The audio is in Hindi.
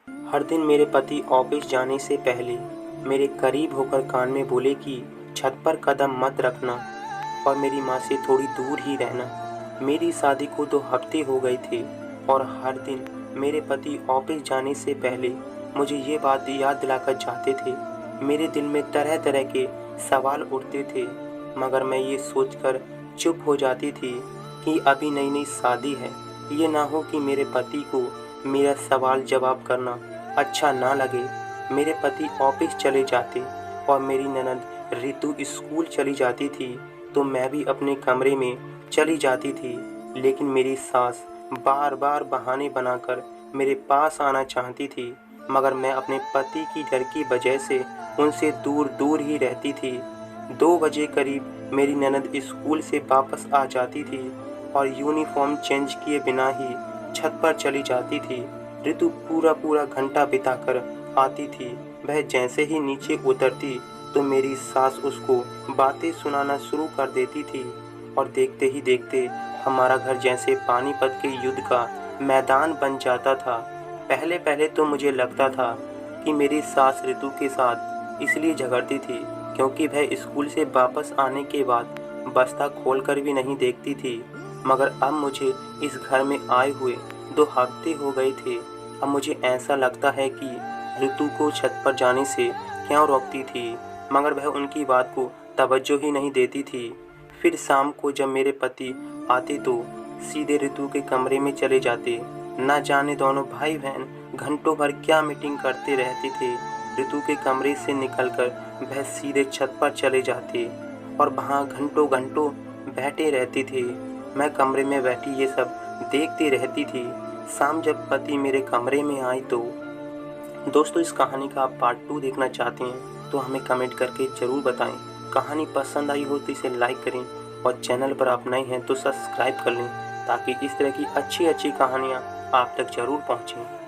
हर दिन मेरे पति ऑफिस जाने से पहले मेरे करीब होकर कान में बोले कि छत पर कदम मत रखना और मेरी माँ से थोड़ी दूर ही रहना। मेरी शादी को 2 हफ्ते हो गए थे और हर दिन मेरे पति ऑफिस जाने से पहले मुझे ये बात याद दिलाकर जाते थे। मेरे दिल में तरह तरह के सवाल उठते थे, मगर मैं ये सोचकर चुप हो जाती थी कि अभी नई नई शादी है। ये ना हो कि मेरे पति को मेरा सवाल जवाब करना अच्छा ना लगे। मेरे पति ऑफिस चले जाते और मेरी ननद रितु स्कूल चली जाती थी तो मैं भी अपने कमरे में चली जाती थी। लेकिन मेरी सास बार बार बहाने बनाकर मेरे पास आना चाहती थी, मगर मैं अपने पति की डर की वजह से उनसे दूर दूर ही रहती थी। 2 बजे करीब मेरी ननद स्कूल से वापस आ जाती थी और यूनिफॉर्म चेंज किए बिना ही छत पर चली जाती थी। ऋतु पूरा पूरा घंटा बिताकर आती थी। वह जैसे ही नीचे उतरती तो मेरी सास उसको बातें सुनाना शुरू कर देती थी और देखते ही देखते हमारा घर जैसे पानीपत के युद्ध का मैदान बन जाता था। पहले पहले तो मुझे लगता था कि मेरी सास ऋतु के साथ इसलिए झगड़ती थी क्योंकि वह स्कूल से वापस आने के बाद बस्ता खोलकर भी नहीं देखती थी, मगर अब मुझे इस घर में आए हुए 2 हफ्ते हो गए थे। अब मुझे ऐसा लगता है कि ऋतु को छत पर जाने से क्यों रोकती थी, मगर वह उनकी बात को तवज्जो ही नहीं देती थी। फिर शाम को जब मेरे पति आते तो सीधे ऋतु के कमरे में चले जाते। न जाने दोनों भाई बहन घंटों भर क्या मीटिंग करते रहते थे। ऋतु के कमरे से निकलकर वह सीधे छत पर चले जाते और वहाँ घंटों घंटों बैठे रहते थे। मैं कमरे में बैठी ये सब देखती रहती थी। शाम जब पति मेरे कमरे में आए तो दोस्तों, इस कहानी का आप पार्ट 2 देखना चाहते हैं तो हमें कमेंट करके ज़रूर बताएं। कहानी पसंद आई हो तो इसे लाइक करें और चैनल पर आप नए हैं तो सब्सक्राइब कर लें ताकि इस तरह की अच्छी अच्छी कहानियाँ आप तक ज़रूर पहुँचें।